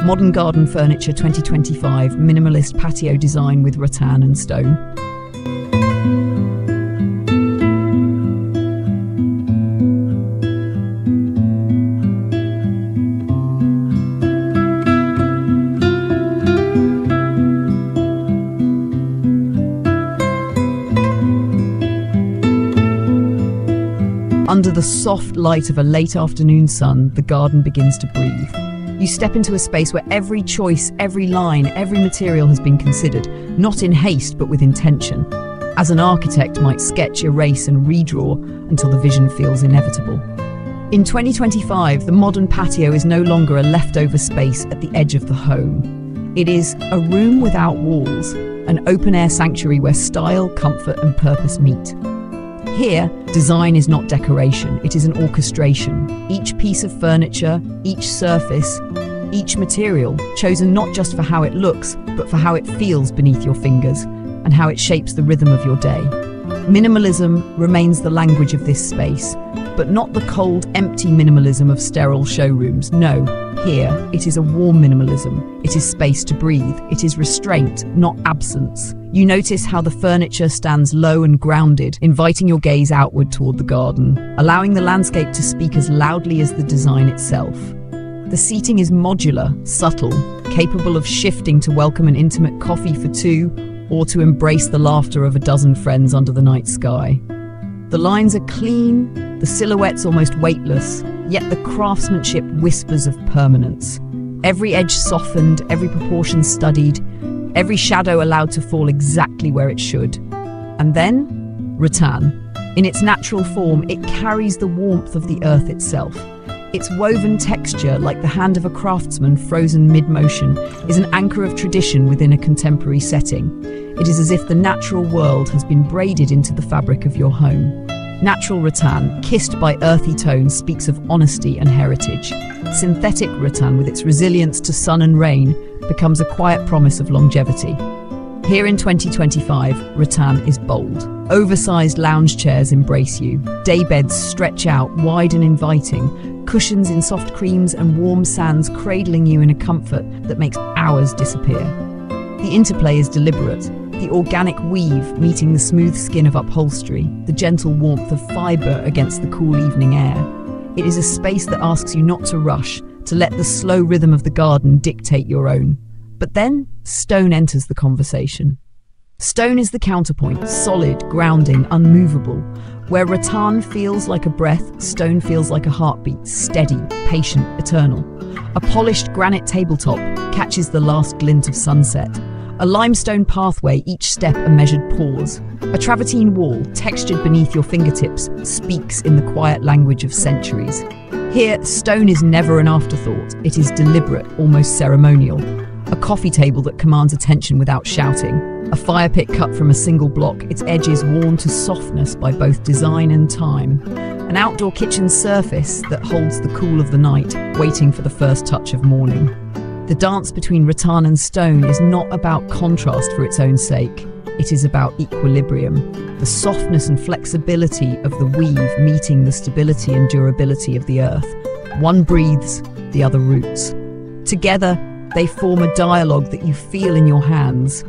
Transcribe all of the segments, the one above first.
Modern Garden Furniture 2025 Minimalist Patio Design with rattan and stone. Under the soft light of a late afternoon sun, the garden begins to breathe. You step into a space where every choice, every line, every material has been considered, not in haste but with intention, as an architect might sketch, erase and redraw until the vision feels inevitable. In 2025, the modern patio is no longer a leftover space at the edge of the home. It is a room without walls, an open-air sanctuary where style, comfort and purpose meet. Here, design is not decoration, it is an orchestration. Each piece of furniture, each surface, each material, chosen not just for how it looks, but for how it feels beneath your fingers, and how it shapes the rhythm of your day. Minimalism remains the language of this space, but not the cold, empty minimalism of sterile showrooms. No, here, it is a warm minimalism. It is space to breathe. It is restraint, not absence. You notice how the furniture stands low and grounded, inviting your gaze outward toward the garden, allowing the landscape to speak as loudly as the design itself. The seating is modular, subtle, capable of shifting to welcome an intimate coffee for two, or to embrace the laughter of a dozen friends under the night sky. The lines are clean, the silhouettes almost weightless, yet the craftsmanship whispers of permanence. Every edge softened, every proportion studied, every shadow allowed to fall exactly where it should. And then, rattan. In its natural form, it carries the warmth of the earth itself. Its woven texture, like the hand of a craftsman frozen mid-motion, is an anchor of tradition within a contemporary setting. It is as if the natural world has been braided into the fabric of your home. Natural rattan, kissed by earthy tones, speaks of honesty and heritage. Synthetic rattan, with its resilience to sun and rain, becomes a quiet promise of longevity. Here in 2025, rattan is bold. Oversized lounge chairs embrace you. Daybeds stretch out, wide and inviting. Cushions in soft creams and warm sands cradling you in a comfort that makes hours disappear. The interplay is deliberate. The organic weave meeting the smooth skin of upholstery, the gentle warmth of fibre against the cool evening air. It is a space that asks you not to rush, to let the slow rhythm of the garden dictate your own. But then, stone enters the conversation. Stone is the counterpoint, solid, grounding, unmovable. Where rattan feels like a breath, stone feels like a heartbeat, steady, patient, eternal. A polished granite tabletop catches the last glint of sunset. A limestone pathway, each step a measured pause. A travertine wall, textured beneath your fingertips, speaks in the quiet language of centuries. Here, stone is never an afterthought. It is deliberate, almost ceremonial. A coffee table that commands attention without shouting. A fire pit cut from a single block, its edges worn to softness by both design and time. An outdoor kitchen surface that holds the cool of the night, waiting for the first touch of morning. The dance between rattan and stone is not about contrast for its own sake. It is about equilibrium, the softness and flexibility of the weave meeting the stability and durability of the earth. One breathes, the other roots. Together, they form a dialogue that you feel in your hands,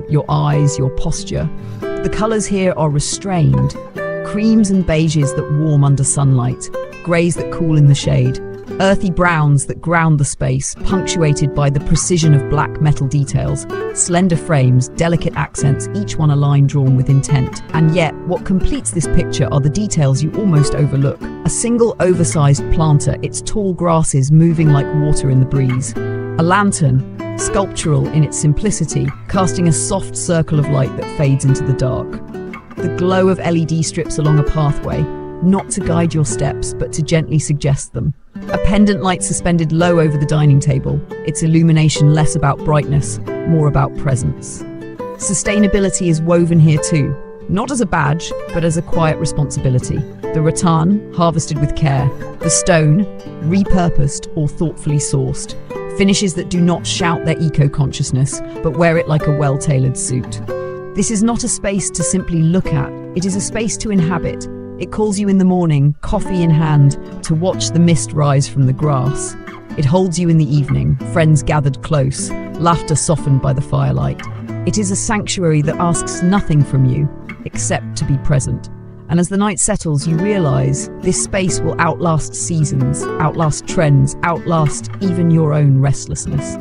your eyes, your posture. The colours here are restrained, creams and beiges that warm under sunlight, greys that cool in the shade, earthy browns that ground the space, punctuated by the precision of black metal details, slender frames, delicate accents, each one a line drawn with intent. And yet, what completes this picture are the details you almost overlook. A single oversized planter, its tall grasses moving like water in the breeze. A lantern, sculptural in its simplicity, casting a soft circle of light that fades into the dark. The glow of LED strips along a pathway, not to guide your steps, but to gently suggest them. A pendant light suspended low over the dining table, its illumination less about brightness, more about presence. Sustainability is woven here too, not as a badge, but as a quiet responsibility. The rattan, harvested with care, the stone, repurposed or thoughtfully sourced. Finishes that do not shout their eco-consciousness, but wear it like a well-tailored suit. This is not a space to simply look at, it is a space to inhabit. It calls you in the morning, coffee in hand, to watch the mist rise from the grass. It holds you in the evening, friends gathered close, laughter softened by the firelight. It is a sanctuary that asks nothing from you except to be present. And as the night settles, you realize this space will outlast seasons, outlast trends, outlast even your own restlessness.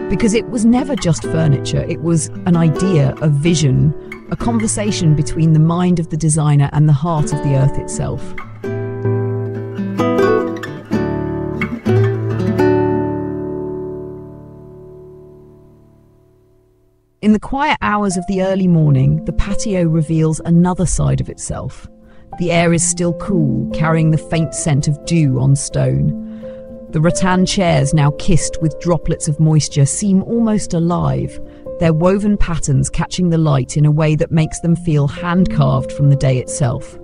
Because it was never just furniture, it was an idea, a vision, a conversation between the mind of the designer and the heart of the earth itself. In the quiet hours of the early morning, the patio reveals another side of itself. The air is still cool, carrying the faint scent of dew on stone. The rattan chairs, now kissed with droplets of moisture, seem almost alive, their woven patterns catching the light in a way that makes them feel hand-carved from the day itself.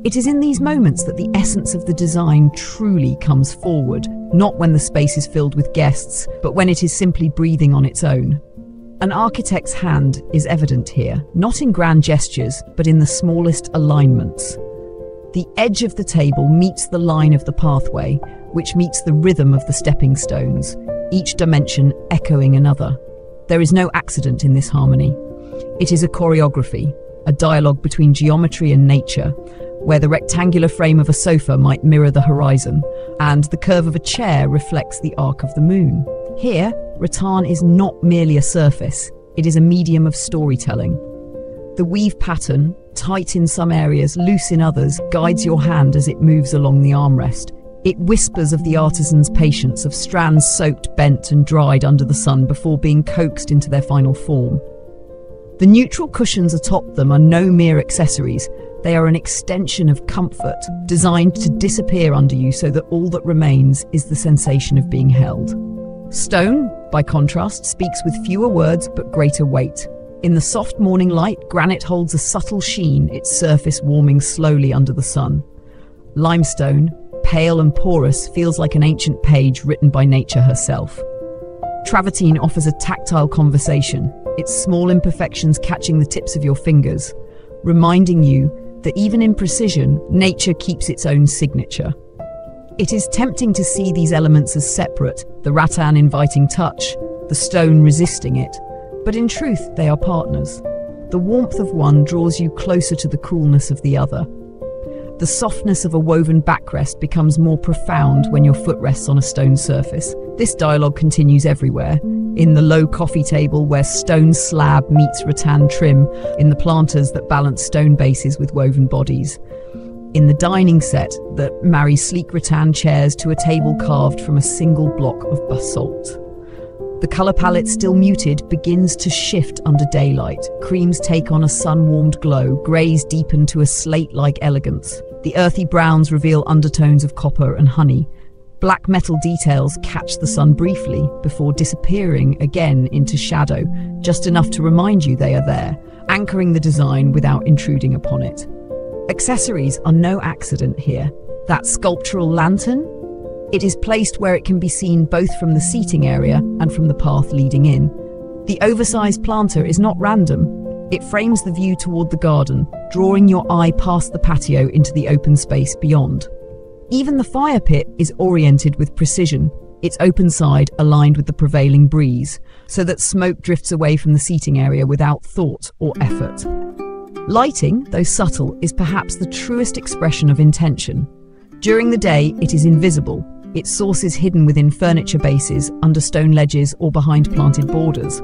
It is in these moments that the essence of the design truly comes forward, not when the space is filled with guests, but when it is simply breathing on its own. An architect's hand is evident here, not in grand gestures, but in the smallest alignments. The edge of the table meets the line of the pathway, which meets the rhythm of the stepping stones, each dimension echoing another. There is no accident in this harmony. It is a choreography, a dialogue between geometry and nature, where the rectangular frame of a sofa might mirror the horizon, and the curve of a chair reflects the arc of the moon. Here, rattan is not merely a surface, it is a medium of storytelling. The weave pattern, tight in some areas, loose in others, guides your hand as it moves along the armrest. It whispers of the artisan's patience, of strands soaked, bent and dried under the sun before being coaxed into their final form. The neutral cushions atop them are no mere accessories. They are an extension of comfort, designed to disappear under you so that all that remains is the sensation of being held. Stone, by contrast, speaks with fewer words but greater weight. In the soft morning light, granite holds a subtle sheen, its surface warming slowly under the sun. Limestone, pale and porous, feels like an ancient page written by nature herself. Travertine offers a tactile conversation, its small imperfections catching the tips of your fingers, reminding you that even in precision, nature keeps its own signature. It is tempting to see these elements as separate, the rattan inviting touch, the stone resisting it, but in truth they are partners. The warmth of one draws you closer to the coolness of the other. The softness of a woven backrest becomes more profound when your foot rests on a stone surface. This dialogue continues everywhere. In the low coffee table where stone slab meets rattan trim, in the planters that balance stone bases with woven bodies, in the dining set that marries sleek rattan chairs to a table carved from a single block of basalt. The colour palette, still muted, begins to shift under daylight. Creams take on a sun-warmed glow, greys deepen to a slate-like elegance. The earthy browns reveal undertones of copper and honey. Black metal details catch the sun briefly before disappearing again into shadow, just enough to remind you they are there, anchoring the design without intruding upon it. Accessories are no accident here. That sculptural lantern? It is placed where it can be seen both from the seating area and from the path leading in. The oversized planter is not random. It frames the view toward the garden, drawing your eye past the patio into the open space beyond. Even the fire pit is oriented with precision, its open side aligned with the prevailing breeze, so that smoke drifts away from the seating area without thought or effort. Lighting, though subtle, is perhaps the truest expression of intention. During the day, it is invisible, its source is hidden within furniture bases, under stone ledges, or behind planted borders.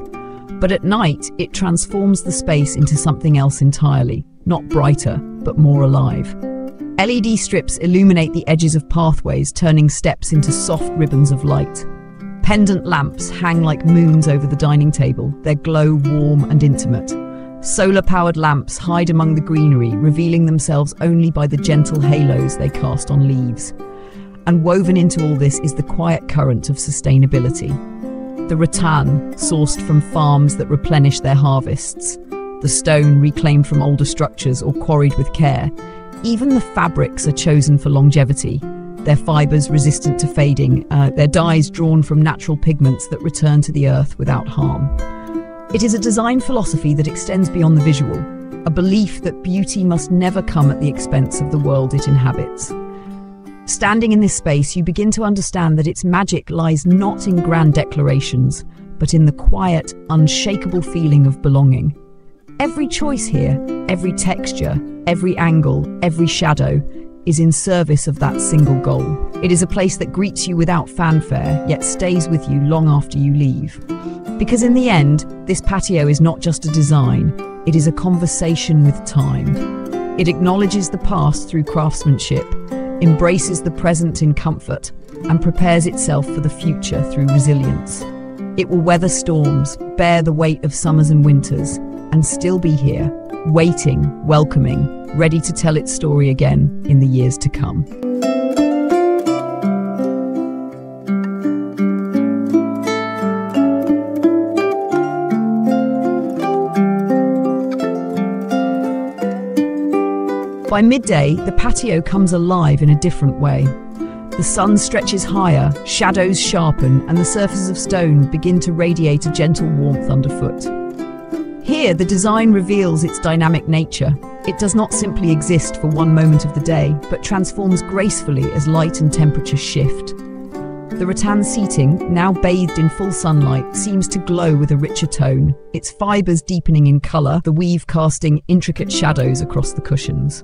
But at night, it transforms the space into something else entirely, not brighter, but more alive. LED strips illuminate the edges of pathways, turning steps into soft ribbons of light. Pendant lamps hang like moons over the dining table, their glow warm and intimate. Solar-powered lamps hide among the greenery, revealing themselves only by the gentle halos they cast on leaves. And woven into all this is the quiet current of sustainability. The rattan, sourced from farms that replenish their harvests. The stone, reclaimed from older structures or quarried with care. Even the fabrics are chosen for longevity, their fibres resistant to fading, their dyes drawn from natural pigments that return to the earth without harm. It is a design philosophy that extends beyond the visual, a belief that beauty must never come at the expense of the world it inhabits. Standing in this space, you begin to understand that its magic lies not in grand declarations, but in the quiet, unshakable feeling of belonging. Every choice here, every texture, every angle, every shadow, is in service of that single goal. It is a place that greets you without fanfare, yet stays with you long after you leave. Because in the end, this patio is not just a design, it is a conversation with time. It acknowledges the past through craftsmanship, embraces the present in comfort, and prepares itself for the future through resilience. It will weather storms, bear the weight of summers and winters, and still be here, waiting, welcoming, ready to tell its story again in the years to come. By midday, the patio comes alive in a different way. The sun stretches higher, shadows sharpen, and the surfaces of stone begin to radiate a gentle warmth underfoot. Here, the design reveals its dynamic nature. It does not simply exist for one moment of the day, but transforms gracefully as light and temperature shift. The rattan seating, now bathed in full sunlight, seems to glow with a richer tone, its fibres deepening in colour, the weave casting intricate shadows across the cushions.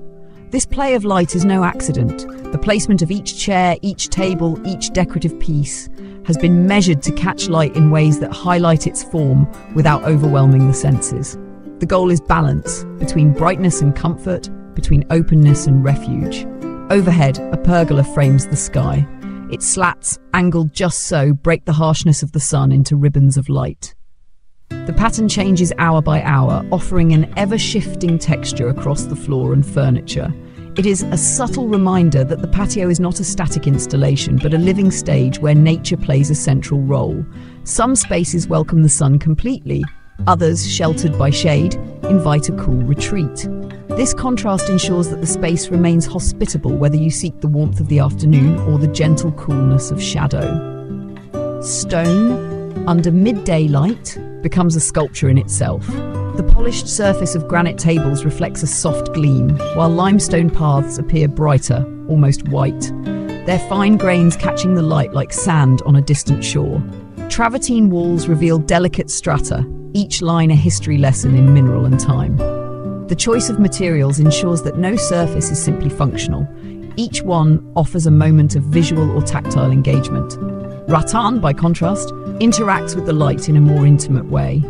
This play of light is no accident. The placement of each chair, each table, each decorative piece has been measured to catch light in ways that highlight its form without overwhelming the senses. The goal is balance between brightness and comfort, between openness and refuge. Overhead, a pergola frames the sky. Its slats, angled just so, break the harshness of the sun into ribbons of light. The pattern changes hour by hour, offering an ever-shifting texture across the floor and furniture. It is a subtle reminder that the patio is not a static installation, but a living stage where nature plays a central role. Some spaces welcome the sun completely. Others, sheltered by shade, invite a cool retreat. This contrast ensures that the space remains hospitable whether you seek the warmth of the afternoon or the gentle coolness of shadow. Stone, under midday light, becomes a sculpture in itself. The polished surface of granite tables reflects a soft gleam, while limestone paths appear brighter, almost white, their fine grains catching the light like sand on a distant shore. Travertine walls reveal delicate strata, each line a history lesson in mineral and time. The choice of materials ensures that no surface is simply functional. Each one offers a moment of visual or tactile engagement. Rattan, by contrast, interacts with the light in a more intimate way.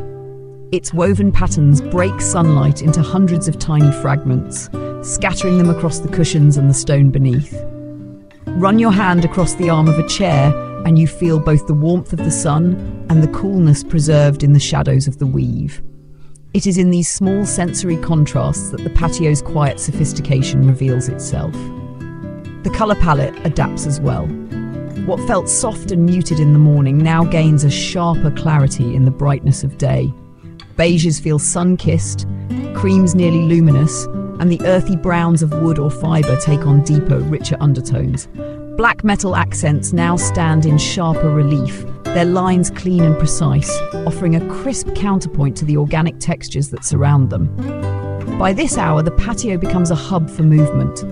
Its woven patterns break sunlight into hundreds of tiny fragments, scattering them across the cushions and the stone beneath. Run your hand across the arm of a chair and you feel both the warmth of the sun and the coolness preserved in the shadows of the weave. It is in these small sensory contrasts that the patio's quiet sophistication reveals itself. The colour palette adapts as well. What felt soft and muted in the morning now gains a sharper clarity in the brightness of day. Beiges feel sun-kissed, creams nearly luminous, and the earthy browns of wood or fibre take on deeper, richer undertones. Black metal accents now stand in sharper relief, their lines clean and precise, offering a crisp counterpoint to the organic textures that surround them. By this hour, the patio becomes a hub for movement.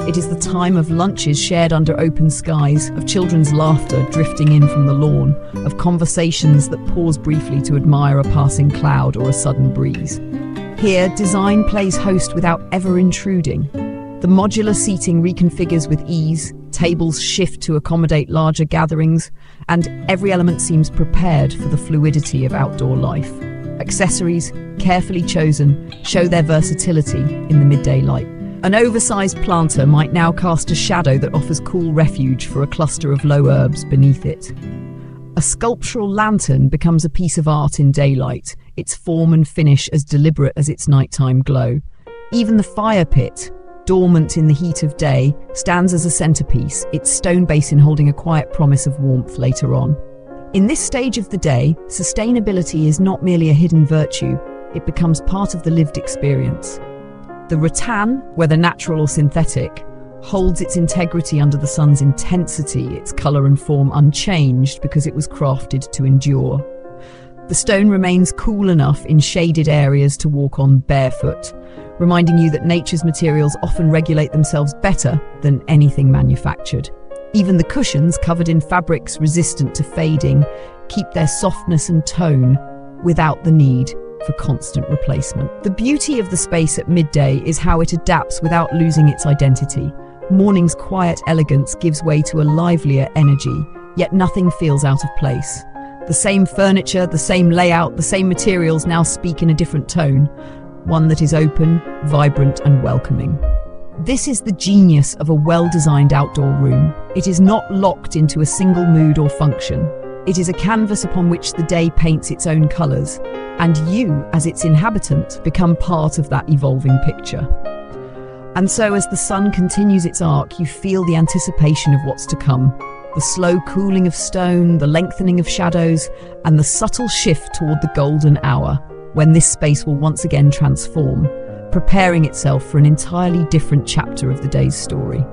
It is the time of lunches shared under open skies, of children's laughter drifting in from the lawn, of conversations that pause briefly to admire a passing cloud or a sudden breeze. Here, design plays host without ever intruding. The modular seating reconfigures with ease, tables shift to accommodate larger gatherings, and every element seems prepared for the fluidity of outdoor life. Accessories, carefully chosen, show their versatility in the midday light. An oversized planter might now cast a shadow that offers cool refuge for a cluster of low herbs beneath it. A sculptural lantern becomes a piece of art in daylight, its form and finish as deliberate as its nighttime glow. Even the fire pit, dormant in the heat of day, stands as a centerpiece, its stone basin holding a quiet promise of warmth later on. In this stage of the day, sustainability is not merely a hidden virtue, it becomes part of the lived experience. The rattan, whether natural or synthetic, holds its integrity under the sun's intensity, its colour and form unchanged because it was crafted to endure. The stone remains cool enough in shaded areas to walk on barefoot, reminding you that nature's materials often regulate themselves better than anything manufactured. Even the cushions, covered in fabrics resistant to fading, keep their softness and tone without the need for constant replacement. The beauty of the space at midday is how it adapts without losing its identity. Morning's quiet elegance gives way to a livelier energy, yet nothing feels out of place. The same furniture, the same layout, the same materials now speak in a different tone, one that is open, vibrant, and welcoming. This is the genius of a well-designed outdoor room. It is not locked into a single mood or function. It is a canvas upon which the day paints its own colours, and you, as its inhabitant, become part of that evolving picture. And so as the sun continues its arc, you feel the anticipation of what's to come. The slow cooling of stone, the lengthening of shadows, and the subtle shift toward the golden hour, when this space will once again transform, preparing itself for an entirely different chapter of the day's story.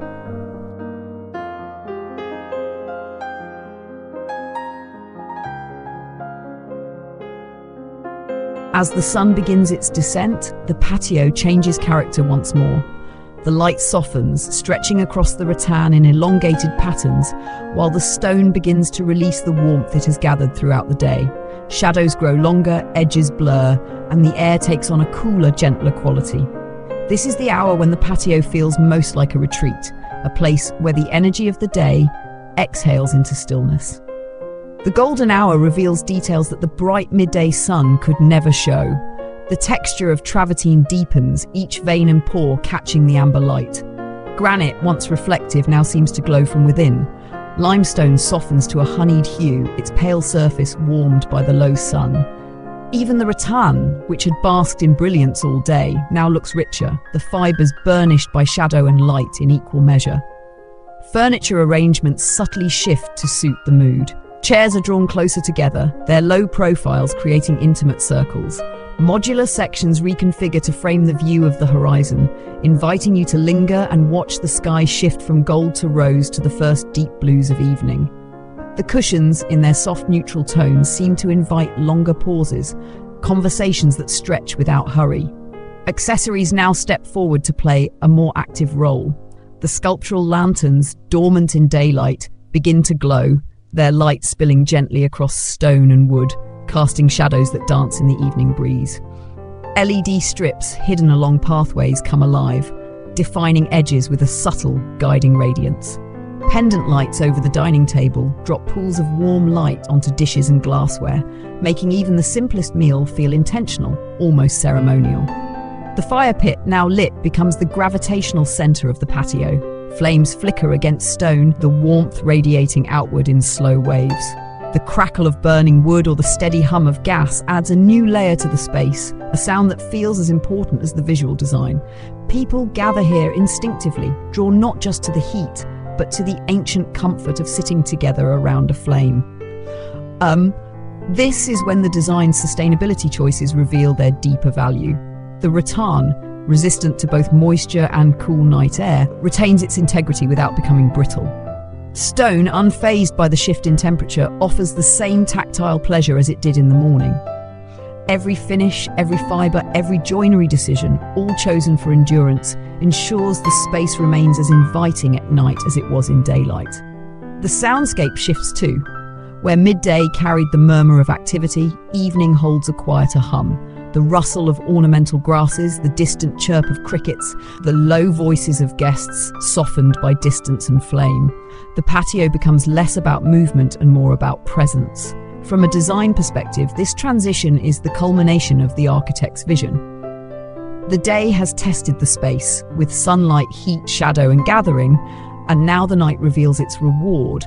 As the sun begins its descent, the patio changes character once more. The light softens, stretching across the rattan in elongated patterns, while the stone begins to release the warmth it has gathered throughout the day. Shadows grow longer, edges blur, and the air takes on a cooler, gentler quality. This is the hour when the patio feels most like a retreat, a place where the energy of the day exhales into stillness. The golden hour reveals details that the bright midday sun could never show. The texture of travertine deepens, each vein and pore catching the amber light. Granite, once reflective, now seems to glow from within. Limestone softens to a honeyed hue, its pale surface warmed by the low sun. Even the rattan, which had basked in brilliance all day, now looks richer, the fibres burnished by shadow and light in equal measure. Furniture arrangements subtly shift to suit the mood. Chairs are drawn closer together, their low profiles creating intimate circles. Modular sections reconfigure to frame the view of the horizon, inviting you to linger and watch the sky shift from gold to rose to the first deep blues of evening. The cushions, in their soft neutral tones, seem to invite longer pauses, conversations that stretch without hurry. Accessories now step forward to play a more active role. The sculptural lanterns, dormant in daylight, begin to glow, their light spilling gently across stone and wood, casting shadows that dance in the evening breeze. LED strips hidden along pathways come alive, defining edges with a subtle, guiding radiance. Pendant lights over the dining table drop pools of warm light onto dishes and glassware, making even the simplest meal feel intentional, almost ceremonial. The fire pit, now lit, becomes the gravitational center of the patio. Flames flicker against stone, the warmth radiating outward in slow waves. The crackle of burning wood or the steady hum of gas adds a new layer to the space, a sound that feels as important as the visual design. People gather here instinctively, drawn not just to the heat, but to the ancient comfort of sitting together around a flame. This is when the design's sustainability choices reveal their deeper value. The rattan, resistant to both moisture and cool night air, retains its integrity without becoming brittle. Stone, unfazed by the shift in temperature, offers the same tactile pleasure as it did in the morning. Every finish, every fibre, every joinery decision, all chosen for endurance, ensures the space remains as inviting at night as it was in daylight. The soundscape shifts too. Where midday carried the murmur of activity, evening holds a quieter hum. The rustle of ornamental grasses, the distant chirp of crickets, the low voices of guests, softened by distance and flame. The patio becomes less about movement and more about presence. From a design perspective, this transition is the culmination of the architect's vision. The day has tested the space, with sunlight, heat, shadow, and gathering, and now the night reveals its reward.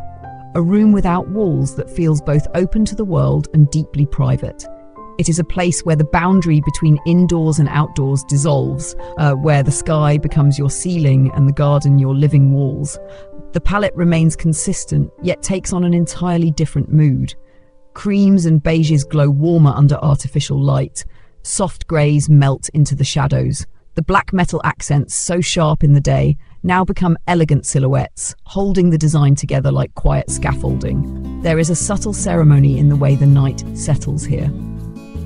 A room without walls that feels both open to the world and deeply private. It is a place where the boundary between indoors and outdoors dissolves, where the sky becomes your ceiling and the garden your living walls. The palette remains consistent, yet takes on an entirely different mood. Creams and beiges glow warmer under artificial light. Soft greys melt into the shadows. The black metal accents, so sharp in the day, now become elegant silhouettes, holding the design together like quiet scaffolding. There is a subtle ceremony in the way the night settles here.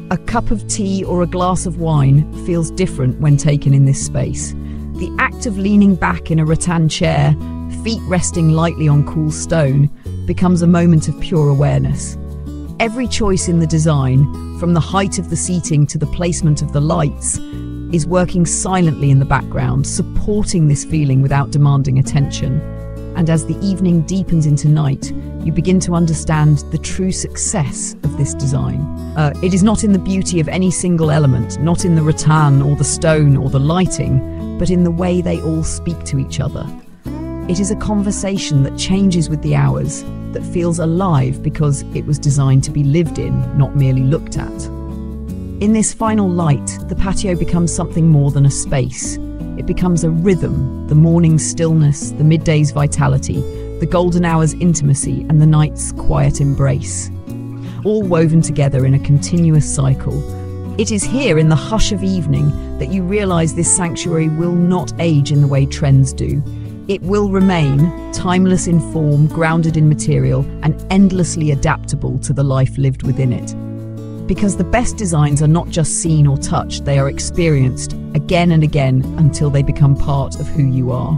A cup of tea or a glass of wine feels different when taken in this space. The act of leaning back in a rattan chair, feet resting lightly on cool stone, becomes a moment of pure awareness. Every choice in the design, from the height of the seating to the placement of the lights, is working silently in the background, supporting this feeling without demanding attention. And as the evening deepens into night, you begin to understand the true success of this design. It is not in the beauty of any single element, not in the rattan or the stone or the lighting, but in the way they all speak to each other. It is a conversation that changes with the hours, that feels alive because it was designed to be lived in, not merely looked at. In this final light, the patio becomes something more than a space. It becomes a rhythm, the morning's stillness, the midday's vitality, the golden hour's intimacy, and the night's quiet embrace, all woven together in a continuous cycle. It is here in the hush of evening that you realize this sanctuary will not age in the way trends do. It will remain timeless in form, grounded in material, and endlessly adaptable to the life lived within it. Because the best designs are not just seen or touched, they are experienced again and again until they become part of who you are.